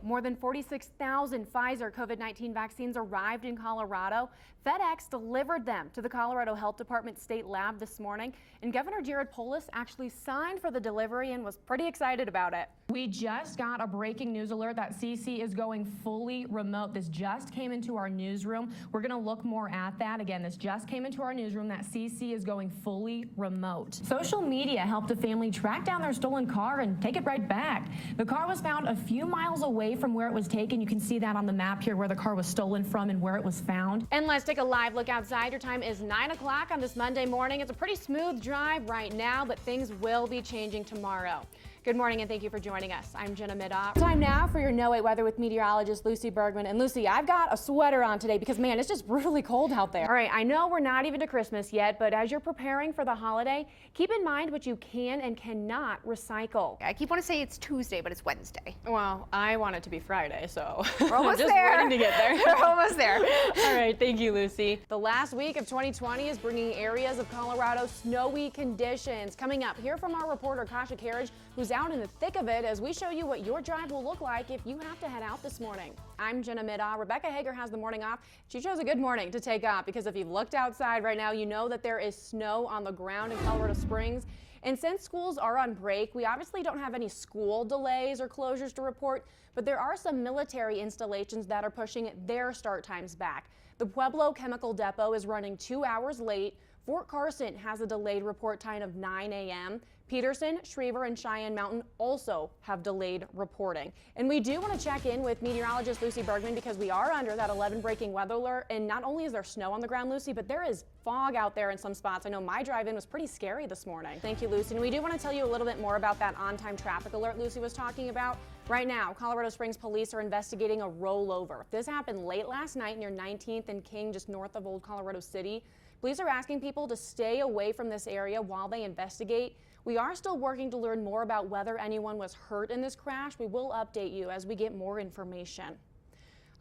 More than 46,000 Pfizer COVID-19 vaccines arrived in Colorado. FedEx delivered them to the Colorado Health Department State Lab this morning, and Governor Jared Polis actually signed for the delivery and was pretty excited about it. We just got a breaking news alert that CC is going fully remote. This just came into our newsroom. We're going to look more at that. Again, this just came into our newsroom that CC is going fully remote. Social media helped a family track down their stolen car and take it right back. The car was found a few miles away from where it was taken. You can see that on the map here where the car was stolen from and where it was found. And let's take a live look outside. Your time is 9 o'clock on this Monday morning. It's a pretty smooth drive right now, but things will be changing tomorrow. Good morning and thank you for joining us. I'm Jenna Middaugh. Time now for your No Wait weather with meteorologist Lucy Bergman. And Lucy, I've got a sweater on today because man, it's just brutally cold out there. All right, I know we're not even to Christmas yet, but as you're preparing for the holiday, keep in mind what you can and cannot recycle. I keep wanting to say it's Tuesday, but it's Wednesday. Well, I want it to be Friday, so we're almost just there. waiting to get there. We're almost there. All right, thank you, Lucy. The last week of 2020 is bringing areas of Colorado snowy conditions. Coming up, hear from our reporter Kasha Carriage, who's out in the thick of it as we show you what your drive will look like if you have to head out this morning. I'm Jenna Middaugh. Rebecca Hager has the morning off. She chose a good morning to take off because if you've looked outside right now, you know that there is snow on the ground in Colorado Springs. And since schools are on break, we obviously don't have any school delays or closures to report, but there are some military installations that are pushing their start times back. The Pueblo Chemical Depot is running 2 hours late. Fort Carson has a delayed report time of 9 a.m. Peterson, Schriever, and Cheyenne Mountain also have delayed reporting. And we do want to check in with meteorologist Lucy Bergman because we are under that 11 breaking weather alert. And not only is there snow on the ground, Lucy, but there is fog out there in some spots. I know my drive-in was pretty scary this morning. Thank you, Lucy. And we do want to tell you a little bit more about that on-time traffic alert Lucy was talking about. Right now, Colorado Springs police are investigating a rollover. This happened late last night near 19th and King, just north of Old Colorado City. Police are asking people to stay away from this area while they investigate. We are still working to learn more about whether anyone was hurt in this crash. We will update you as we get more information.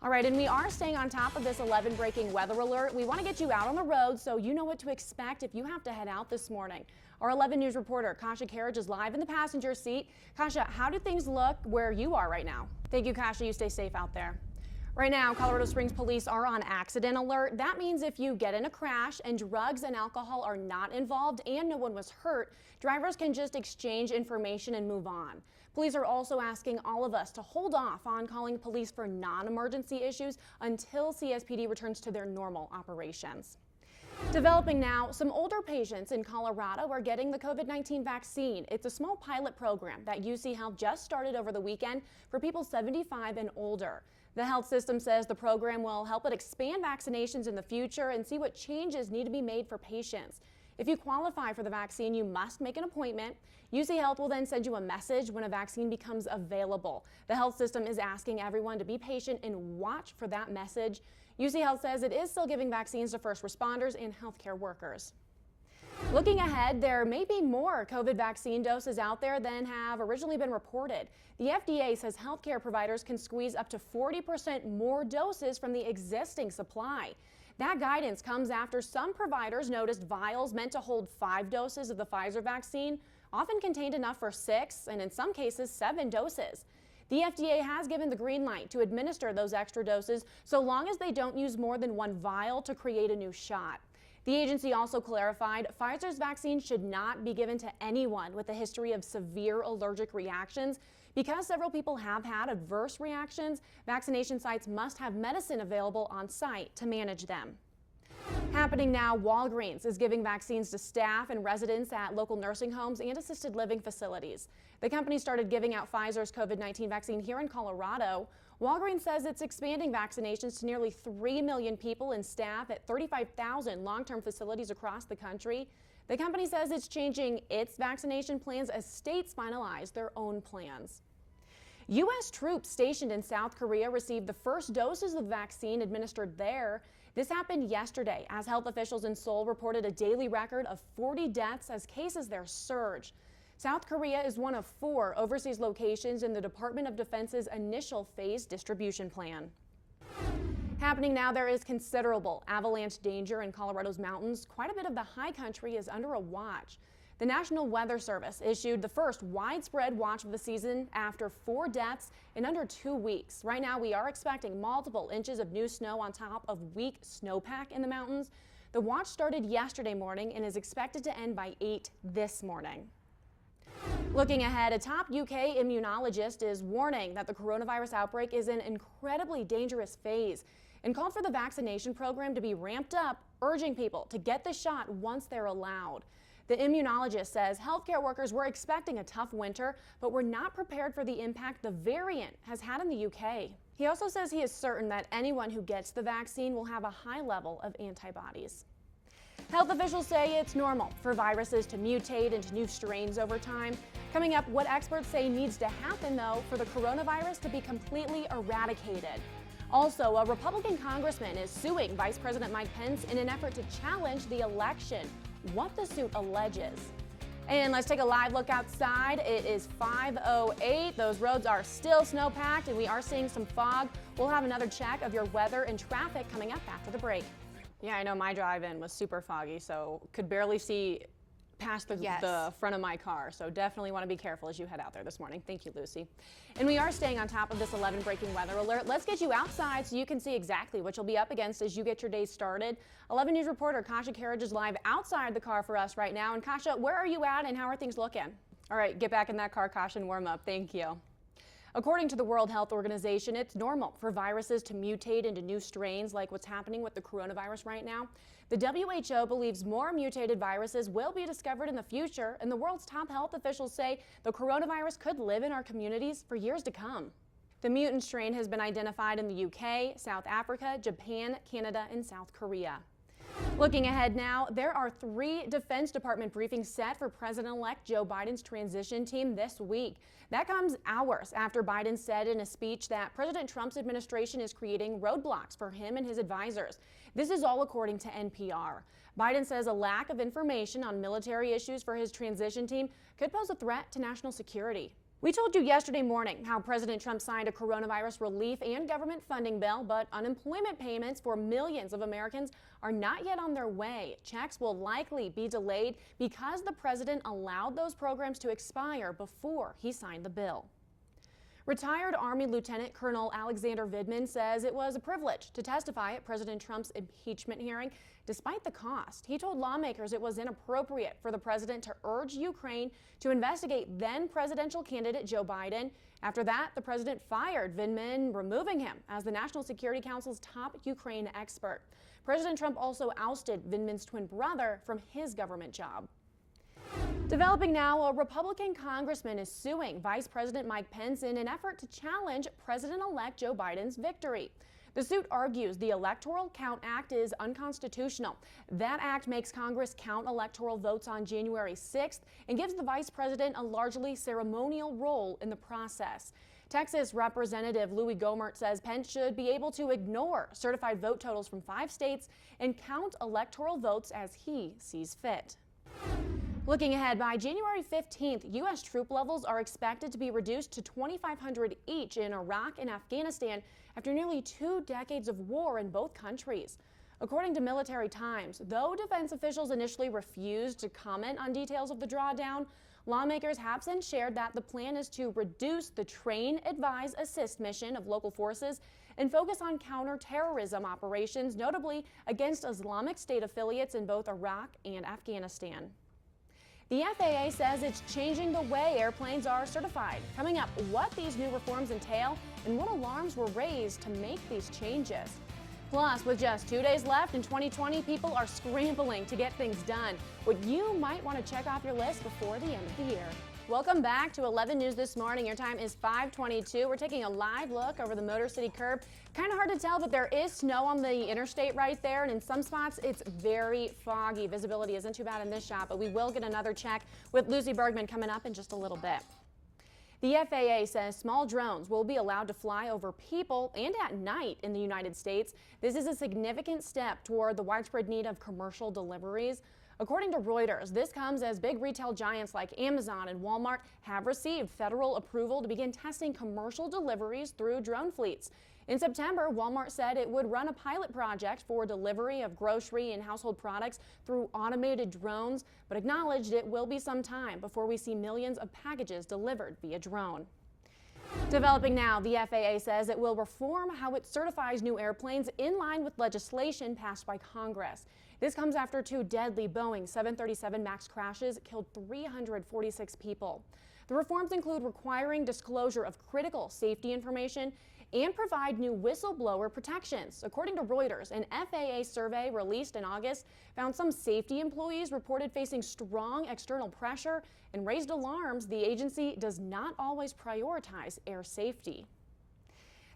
All right, and we are staying on top of this 11 breaking weather alert. We want to get you out on the road so you know what to expect if you have to head out this morning. Our 11 News reporter, Kasha Carriage, is live in the passenger seat. Kasha, how do things look where you are right now? Thank you, Kasha. You stay safe out there. Right now, Colorado Springs police are on accident alert. That means if you get in a crash and drugs and alcohol are not involved and no one was hurt, drivers can just exchange information and move on. Police are also asking all of us to hold off on calling police for non-emergency issues until CSPD returns to their normal operations. Developing now, some older patients in Colorado are getting the COVID-19 vaccine. It's a small pilot program that UC Health just started over the weekend for people 75 and older. The health system says the program will help it expand vaccinations in the future and see what changes need to be made for patients. If you qualify for the vaccine, you must make an appointment. UC Health will then send you a message when a vaccine becomes available. The health system is asking everyone to be patient and watch for that message. UC Health says it is still giving vaccines to first responders and healthcare workers. Looking ahead, there may be more COVID vaccine doses out there than have originally been reported. The FDA says healthcare providers can squeeze up to 40% more doses from the existing supply. That guidance comes after some providers noticed vials meant to hold 5 doses of the Pfizer vaccine often contained enough for 6 and in some cases 7 doses. The FDA has given the green light to administer those extra doses so long as they don't use more than 1 vial to create a new shot. The agency also clarified Pfizer's vaccine should not be given to anyone with a history of severe allergic reactions. Because several people have had adverse reactions, vaccination sites must have medicine available on site to manage them. Happening now, Walgreens is giving vaccines to staff and residents at local nursing homes and assisted living facilities. The company started giving out Pfizer's COVID-19 vaccine here in Colorado. Walgreens says it's expanding vaccinations to nearly 3 million people and staff at 35,000 long-term facilities across the country. The company says it's changing its vaccination plans as states finalize their own plans. U.S. troops stationed in South Korea received the first doses of the vaccine administered there. This happened yesterday as health officials in Seoul reported a daily record of 40 deaths as cases there surge. South Korea is one of 4 overseas locations in the Department of Defense's initial phase distribution plan. Happening now, there is considerable avalanche danger in Colorado's mountains. Quite a bit of the high country is under a watch. The National Weather Service issued the first widespread watch of the season after 4 deaths in under 2 weeks. Right now, we are expecting multiple inches of new snow on top of weak snowpack in the mountains. The watch started yesterday morning and is expected to end by 8 this morning. Looking ahead, a top UK immunologist is warning that the coronavirus outbreak is an incredibly dangerous phase and called for the vaccination program to be ramped up, urging people to get the shot once they're allowed. The immunologist says healthcare workers were expecting a tough winter, but were not prepared for the impact the variant has had in the UK. He also says he is certain that anyone who gets the vaccine will have a high level of antibodies. Health officials say it's normal for viruses to mutate into new strains over time. Coming up, what experts say needs to happen, though, for the coronavirus to be completely eradicated. Also, a Republican congressman is suing Vice President Mike Pence in an effort to challenge the election. What the suit alleges. And let's take a live look outside. It is 5:08. Those roads are still snow-packed and we are seeing some fog. We'll have another check of your weather and traffic coming up after the break. Yeah, I know my drive-in was super foggy, so could barely see past the front of my car. So definitely want to be careful as you head out there this morning. Thank you, Lucy. And we are staying on top of this 11 breaking weather alert. Let's get you outside so you can see exactly what you'll be up against as you get your day started. 11 News reporter Kasha Carriage is live outside the car for us right now. And Kasha, where are you at and how are things looking? All right, get back in that car, Kasha, and warm up. Thank you. According to the World Health Organization, it's normal for viruses to mutate into new strains like what's happening with the coronavirus right now. The WHO believes more mutated viruses will be discovered in the future, and the world's top health officials say the coronavirus could live in our communities for years to come. The mutant strain has been identified in the UK, South Africa, Japan, Canada, and South Korea. Looking ahead now, there are 3 Defense Department briefings set for President-elect Joe Biden's transition team this week. That comes hours after Biden said in a speech that President Trump's administration is creating roadblocks for him and his advisors. This is all according to NPR. Biden says a lack of information on military issues for his transition team could pose a threat to national security. We told you yesterday morning how President Trump signed a coronavirus relief and government funding bill, but unemployment payments for millions of Americans are not yet on their way. Checks will likely be delayed because the president allowed those programs to expire before he signed the bill. Retired Army Lieutenant Colonel Alexander Vindman says it was a privilege to testify at President Trump's impeachment hearing, despite the cost. He told lawmakers it was inappropriate for the president to urge Ukraine to investigate then presidential candidate Joe Biden. After that, the president fired Vindman, removing him as the National Security Council's top Ukraine expert. President Trump also ousted Vindman's twin brother from his government job. Developing now, a Republican congressman is suing Vice President Mike Pence in an effort to challenge President-elect Joe Biden's victory. The suit argues the Electoral Count Act is unconstitutional. That act makes Congress count electoral votes on January 6th and gives the vice president a largely ceremonial role in the process. Texas Representative Louis Gohmert says Pence should be able to ignore certified vote totals from 5 states and count electoral votes as he sees fit. Looking ahead, by January 15th, U.S. troop levels are expected to be reduced to 2,500 each in Iraq and Afghanistan after nearly 2 decades of war in both countries. According to Military Times, though defense officials initially refused to comment on details of the drawdown, lawmakers have since shared that the plan is to reduce the train, advise, assist mission of local forces and focus on counterterrorism operations, notably against Islamic State affiliates in both Iraq and Afghanistan. The FAA says it's changing the way airplanes are certified. Coming up, what these new reforms entail and what alarms were raised to make these changes. Plus, with just 2 days left in 2020, people are scrambling to get things done. What you might want to check off your list before the end of the year. Welcome back to 11 News this morning. Your time is 5:22. We're taking a live look over the Motor City curb. Kind of hard to tell, but there is snow on the interstate right there, and in some spots it's very foggy. Visibility isn't too bad in this shot, but we will get another check with Lucy Bergman coming up in just a little bit. The FAA says small drones will be allowed to fly over people and at night in the United States. This is a significant step toward the widespread need of commercial deliveries. According to Reuters, this comes as big retail giants like Amazon and Walmart have received federal approval to begin testing commercial deliveries through drone fleets. In September, Walmart said it would run a pilot project for delivery of grocery and household products through automated drones, but acknowledged it will be some time before we see millions of packages delivered via drone. Developing now, the FAA says it will reform how it certifies new airplanes in line with legislation passed by Congress. This comes after two deadly Boeing 737 MAX crashes killed 346 people. The reforms include requiring disclosure of critical safety information and provide new whistleblower protections. According to Reuters, an FAA survey released in August found some safety employees reported facing strong external pressure and raised alarms the agency does not always prioritize air safety.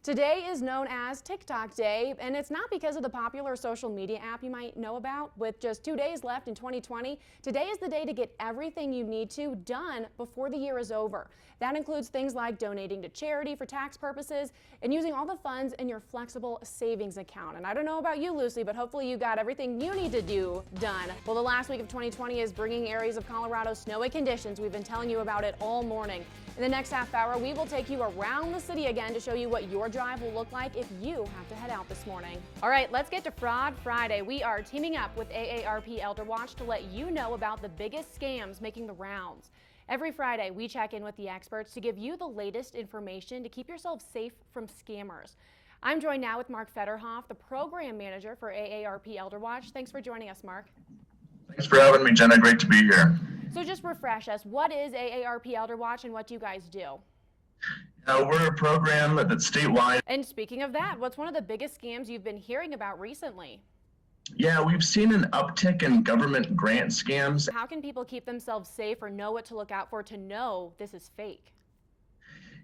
Today is known as TikTok Day, and it's not because of the popular social media app you might know about. With just 2 days left in 2020, today is the day to get everything you need to done before the year is over. That includes things like donating to charity for tax purposes and using all the funds in your flexible savings account. And I don't know about you, Lucy, but hopefully you got everything you need to do done. Well, the last week of 2020 is bringing areas of Colorado snowy conditions. We've been telling you about it all morning. In the next half hour, we will take you around the city again to show you what your drive will look like if you have to head out this morning. All right, let's get to Fraud Friday. We are teaming up with AARP Elder Watch to let you know about the biggest scams making the rounds. Every Friday, we check in with the experts to give you the latest information to keep yourself safe from scammers. I'm joined now with Mark Federhoff, the program manager for AARP Elder Watch. Thanks for joining us, Mark. Thanks for having me, Jenna. Great to be here. So just refresh us. What is AARP Elder Watch and what do you guys do? We're a program that's statewide. And speaking of that, what's one of the biggest scams you've been hearing about recently? Yeah, we've seen an uptick in government grant scams. How can people keep themselves safe or know what to look out for to know this is fake?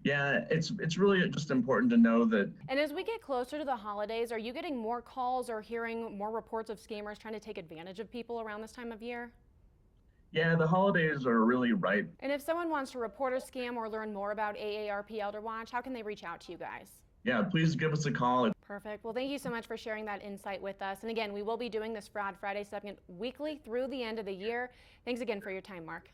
Yeah, it's really just important to know that. And as we get closer to the holidays, are you getting more calls or hearing more reports of scammers trying to take advantage of people around this time of year? Yeah, the holidays are really ripe. And if someone wants to report a scam or learn more about AARP Elder Watch, how can they reach out to you guys? Yeah, please give us a call. Perfect. Well, thank you so much for sharing that insight with us. And again, we will be doing this Fraud Friday segment weekly through the end of the year. Thanks again for your time, Mark.